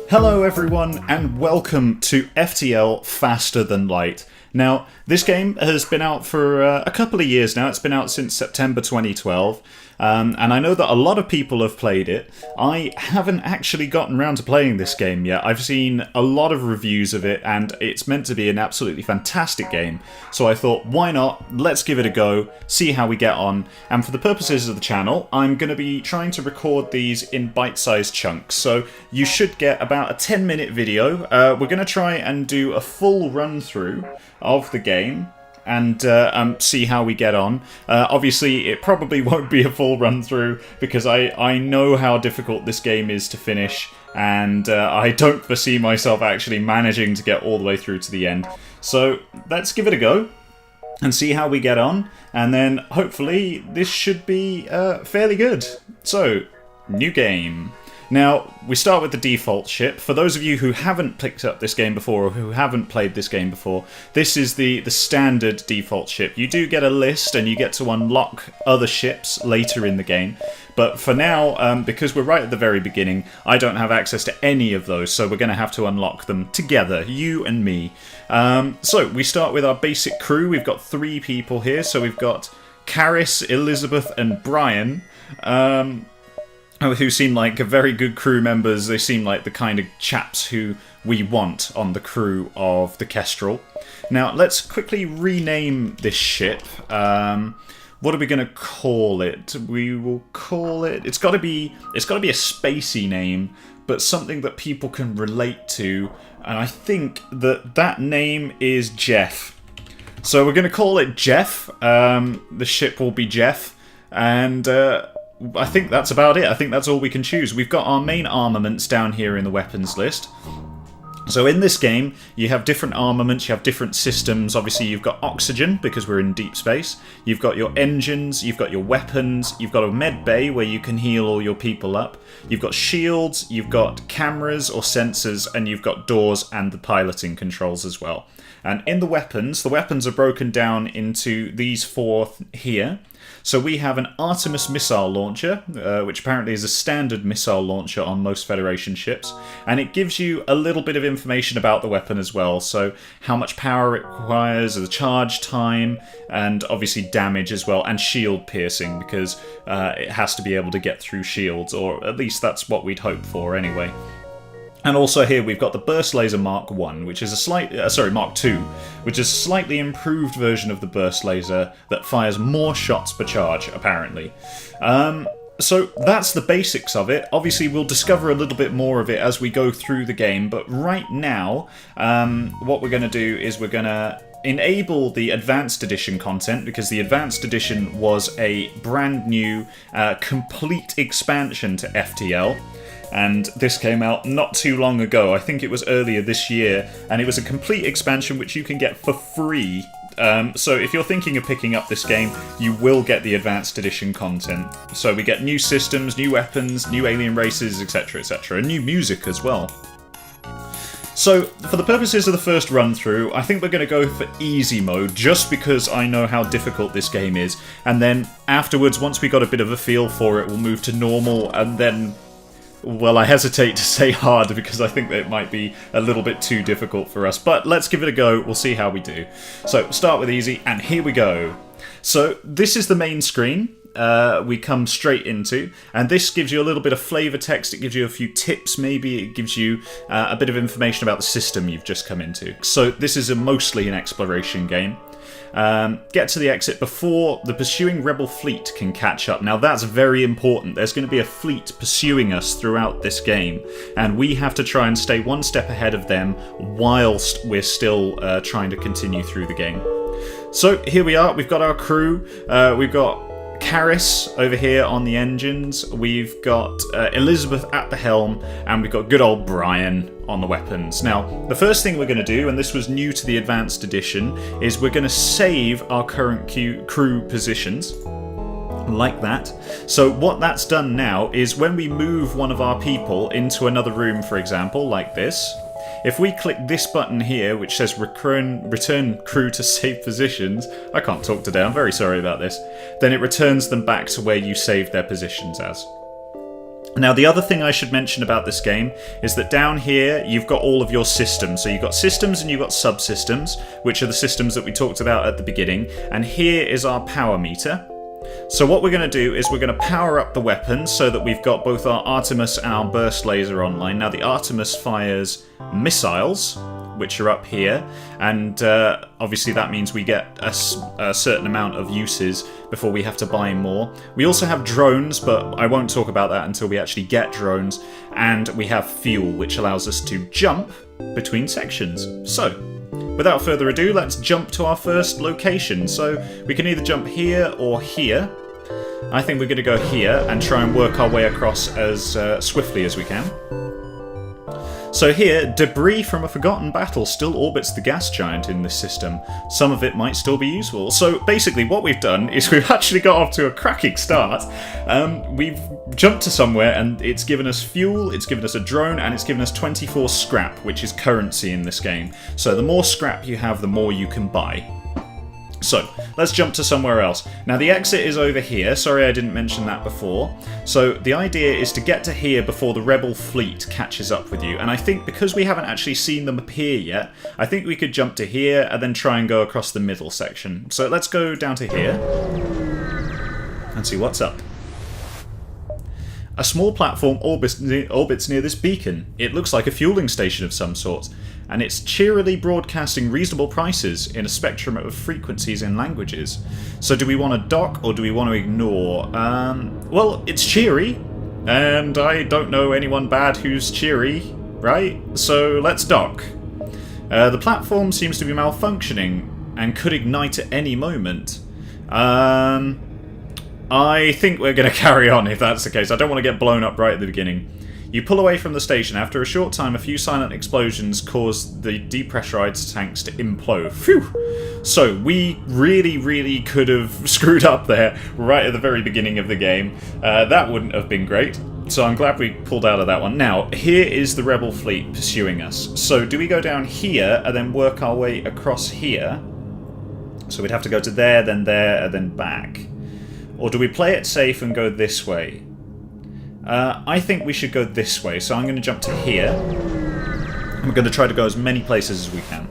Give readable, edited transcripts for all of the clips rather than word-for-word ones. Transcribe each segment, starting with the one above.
Hello everyone and welcome to FTL Faster Than Light. Now, this game has been out for a couple of years now. It's been out since September 2012, and I know that a lot of people have played it. I haven't actually gotten around to playing this game yet. I've seen a lot of reviews of it, and it's meant to be an absolutely fantastic game. So I thought, why not? Let's give it a go, see how we get on. And for the purposes of the channel, I'm going to be trying to record these in bite-sized chunks. So you should get about a 10-minute video. We're going to try and do a full run-through of the game and see how we get on. Obviously, it probably won't be a full run-through because I know how difficult this game is to finish, and I don't foresee myself actually managing to get all the way through to the end. So let's give it a go and see how we get on, and then hopefully this should be fairly good. So, new game. Now, we start with the default ship. For those of you who haven't picked up this game before or who haven't played this game before, this is the standard default ship. You do get a list and you get to unlock other ships later in the game. But for now, because we're right at the very beginning, I don't have access to any of those, so we're going to have to unlock them together, you and me. So, we start with our basic crew. We've got 3 people here, so we've got Karis, Elizabeth and Brian. Who seem like very good crew members. They seem like the kind of chaps who we want on the crew of the Kestrel. Now, let's quickly rename this ship. What are we going to call it? We will call it... It's got to be a spacey name, but something that people can relate to. And I think that name is Jeff. So we're going to call it Jeff. The ship will be Jeff. And... I think that's about it. I think that's all we can choose. We've got our main armaments down here in the weapons list. So in this game, you have different armaments, you have different systems. Obviously, you've got oxygen, because we're in deep space. You've got your engines, you've got your weapons, you've got a med bay where you can heal all your people up. You've got shields, you've got cameras or sensors, and you've got doors and the piloting controls as well. And in the weapons are broken down into these 4 here. So we have an Artemis missile launcher, which apparently is a standard missile launcher on most Federation ships, and it gives you a little bit of information about the weapon as well, so how much power it requires, the charge time, and obviously damage as well, and shield piercing, because it has to be able to get through shields, or at least that's what we'd hope for anyway. And also here we've got the Burst Laser Mark 1, which is a Mark 2, which is a slightly improved version of the Burst Laser that fires more shots per charge, apparently. So that's the basics of it. Obviously we'll discover a little bit more of it as we go through the game, but right now, what we're going to do is we're going to enable the Advanced Edition content, because the Advanced Edition was a brand new, complete expansion to FTL. And this came out not too long ago. I think it was earlier this year, and it was a complete expansion which you can get for free. So if you're thinking of picking up this game, you will get the Advanced Edition content. So we get new systems, new weapons, new alien races, etc, etc, and new music as well. So, for the purposes of the first run-through, I think we're going to go for easy mode, just because I know how difficult this game is. And then afterwards, once we got a bit of a feel for it, we'll move to normal, and then... Well, I hesitate to say hard because I think that it might be a little bit too difficult for us, but let's give it a go, we'll see how we do. So, start with easy, and here we go. So, this is the main screen we come straight into, and this gives you a little bit of flavour text, it gives you a few tips maybe, it gives you a bit of information about the system you've just come into. So, this is mostly an exploration game. Get to the exit before the pursuing rebel fleet can catch up. Now that's very important. There's going to be a fleet pursuing us throughout this game, and we have to try and stay one step ahead of them whilst we're still trying to continue through the game. So here we are, we've got our crew, we've got Karis over here on the engines, we've got Elizabeth at the helm, and we've got good old Brian on the weapons. Now, the first thing we're going to do, and this was new to the Advanced Edition, is we're going to save our current crew positions, like that. So what that's done now is when we move one of our people into another room, for example, like this, if we click this button here, which says return crew to save positions, I can't talk today, I'm very sorry about this, then it returns them back to where you saved their positions as. Now, the other thing I should mention about this game is that down here you've got all of your systems. So you've got systems and you've got subsystems, which are the systems that we talked about at the beginning. And here is our power meter. So what we're going to do is we're going to power up the weapons so that we've got both our Artemis and our burst laser online. Now, the Artemis fires missiles, which are up here, and obviously that means we get a certain amount of uses before we have to buy more. We also have drones, but I won't talk about that until we actually get drones, and we have fuel, which allows us to jump between sections. So, without further ado, let's jump to our first location. So, we can either jump here or here. I think we're going to go here and try and work our way across as swiftly as we can. So here, debris from a forgotten battle still orbits the gas giant in this system. Some of it might still be useful. So basically what we've done is we've actually got off to a cracking start. We've jumped to somewhere and it's given us fuel, it's given us a drone, and it's given us 24 scrap, which is currency in this game. So the more scrap you have, the more you can buy. So, let's jump to somewhere else. Now, the exit is over here. Sorry I didn't mention that before. So, the idea is to get to here before the rebel fleet catches up with you. And I think because we haven't actually seen them appear yet, I think we could jump to here and then try and go across the middle section. So, let's go down to here and see what's up. A small platform orbits near this beacon. It looks like a fueling station of some sort, and it's cheerily broadcasting reasonable prices in a spectrum of frequencies and languages. So do we want to dock or do we want to ignore? Well, it's cheery, and I don't know anyone bad who's cheery, right? So let's dock. The platform seems to be malfunctioning and could ignite at any moment. I think we're going to carry on if that's the case. I don't want to get blown up right at the beginning. You pull away from the station. After a short time, a few silent explosions cause the depressurized tanks to implode. Phew! So, we really could have screwed up there right at the very beginning of the game. That wouldn't have been great. So I'm glad we pulled out of that one. Now, here is the rebel fleet pursuing us. So do we go down here and then work our way across here? So we'd have to go to there, and then back. Or do we play it safe and go this way? I think we should go this way, so I'm going to jump to here. And we're going to try to go as many places as we can.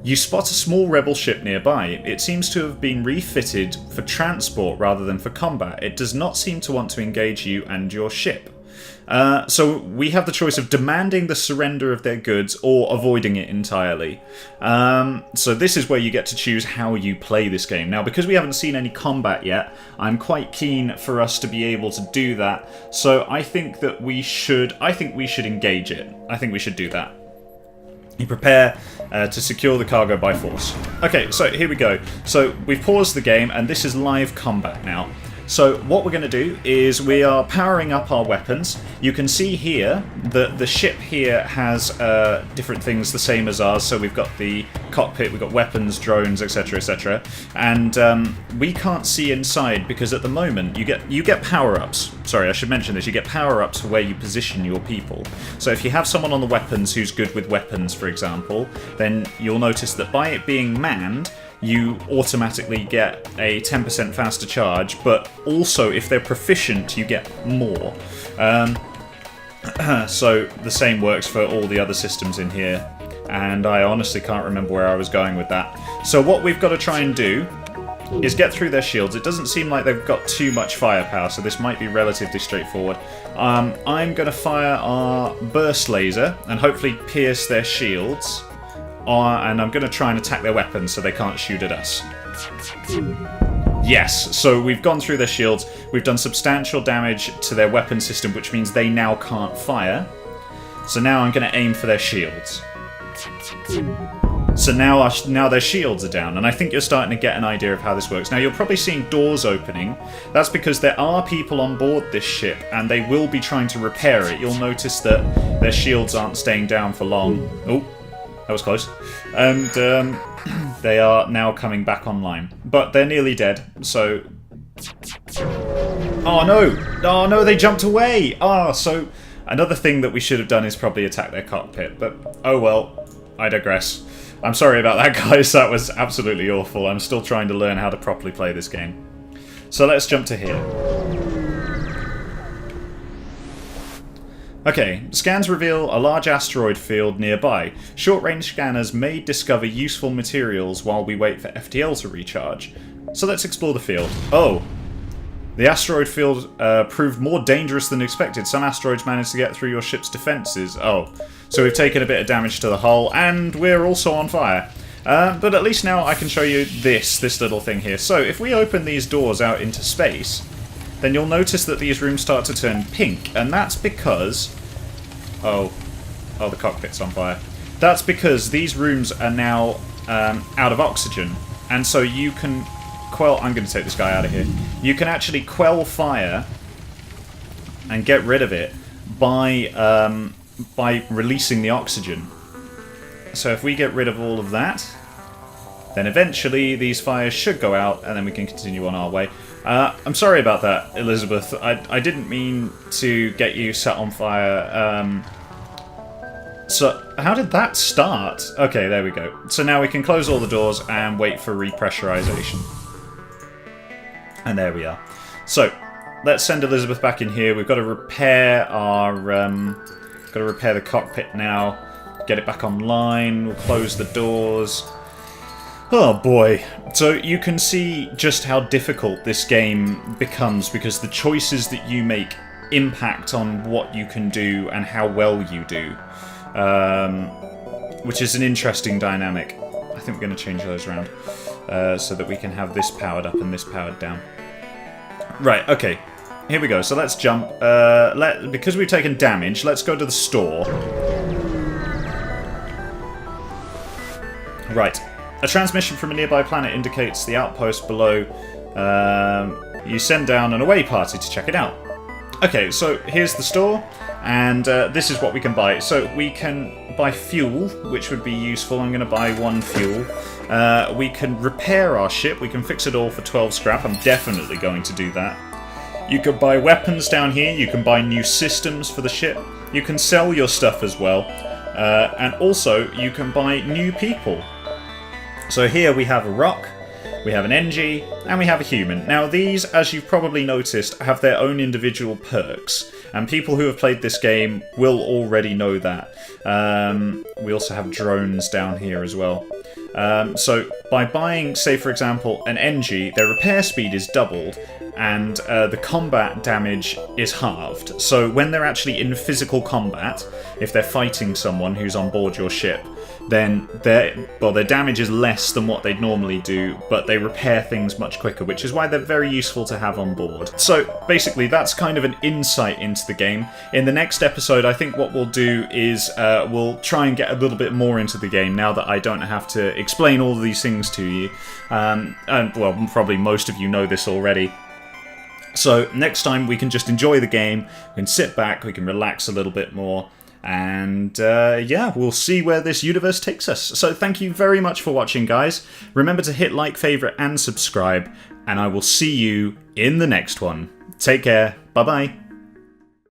You spot a small rebel ship nearby. It seems to have been refitted for transport rather than for combat. It does not seem to want to engage you and your ship. So we have the choice of demanding the surrender of their goods or avoiding it entirely. So this is where you get to choose how you play this game. Now, because we haven't seen any combat yet, I'm quite keen for us to be able to do that. So I think that we should engage it. I think we should do that. You prepare to secure the cargo by force. Okay, so here we go. So we've paused the game, and this is live combat now. So what we're going to do is we are powering up our weapons. You can see here that the ship here has different things the same as ours. So we've got the cockpit, we've got weapons, drones, etc, etc. And we can't see inside because at the moment you get power-ups. Sorry, I should mention this. You get power-ups for where you position your people. So if you have someone on the weapons who's good with weapons, for example, then you'll notice that by it being manned, you automatically get a 10% faster charge, but also if they're proficient, you get more. So the same works for all the other systems in here, and I honestly can't remember where I was going with that. So what we've got to try and do is get through their shields. It doesn't seem like they've got too much firepower, so this might be relatively straightforward. I'm going to fire our burst laser and hopefully pierce their shields. And I'm going to try and attack their weapons so they can't shoot at us. Yes, so we've gone through their shields. We've done substantial damage to their weapon system, which means they now can't fire. So now I'm going to aim for their shields. So now their shields are down, and I think you're starting to get an idea of how this works. Now, you're probably seeing doors opening. That's because there are people on board this ship, and they will be trying to repair it. You'll notice that their shields aren't staying down for long. Oh. That was close. And they are now coming back online. But they're nearly dead, so... Oh no! Oh no, they jumped away! Ah, so another thing that we should have done is probably attack their cockpit. But, oh well, I digress. I'm sorry about that, guys. That was absolutely awful. I'm still trying to learn how to properly play this game. So let's jump to here. Okay, scans reveal a large asteroid field nearby. Short-range scanners may discover useful materials while we wait for FTL to recharge. So let's explore the field. Oh! The asteroid field proved more dangerous than expected. Some asteroids managed to get through your ship's defences. Oh. So we've taken a bit of damage to the hull, and we're also on fire. But at least now I can show you this little thing here. So if we open these doors out into space, then you'll notice that these rooms start to turn pink, and that's because... Oh, the cockpit's on fire. That's because these rooms are now out of oxygen, and so you can quell... I'm going to take this guy out of here. You can actually quell fire and get rid of it by releasing the oxygen. So if we get rid of all of that, then eventually these fires should go out, and then we can continue on our way. I'm sorry about that, Elizabeth. I didn't mean to get you set on fire. So, how did that start? Okay, there we go. So now we can close all the doors and wait for repressurization. And there we are. So, let's send Elizabeth back in here. We've got to repair our... got to repair the cockpit now. Get it back online. We'll close the doors. Oh boy. So you can see just how difficult this game becomes because the choices that you make impact on what you can do and how well you do. Which is an interesting dynamic. I think we're going to change those around so that we can have this powered up and this powered down. Right, okay. Here we go. So let's jump. Because we've taken damage, let's go to the store. Right. A transmission from a nearby planet indicates the outpost below. You send down an away party to check it out. Okay, so here's the store, and this is what we can buy. So we can buy fuel, which would be useful. I'm going to buy 1 fuel. We can repair our ship. We can fix it all for 12 scrap. I'm definitely going to do that. You can buy weapons down here. You can buy new systems for the ship. You can sell your stuff as well. And also, you can buy new people. So here we have a rock, we have an NG, and we have a human. Now these, as you've probably noticed, have their own individual perks, and people who have played this game will already know that. We also have drones down here as well. So by buying, say for example, an NG, their repair speed is doubled, and the combat damage is halved. So when they're actually in physical combat, if they're fighting someone who's on board your ship, then their damage is less than what they'd normally do, but they repair things much quicker, which is why they're very useful to have on board. So basically that's kind of an insight into the game. In the next episode, I think what we'll do is we'll try and get a little bit more into the game now that I don't have to explain all of these things to you. And well, probably most of you know this already. So next time we can just enjoy the game, we can sit back, we can relax a little bit more, and yeah, we'll see where this universe takes us. So thank you very much for watching, guys. Remember to hit like, favourite, and subscribe, and I will see you in the next one. Take care. Bye-bye.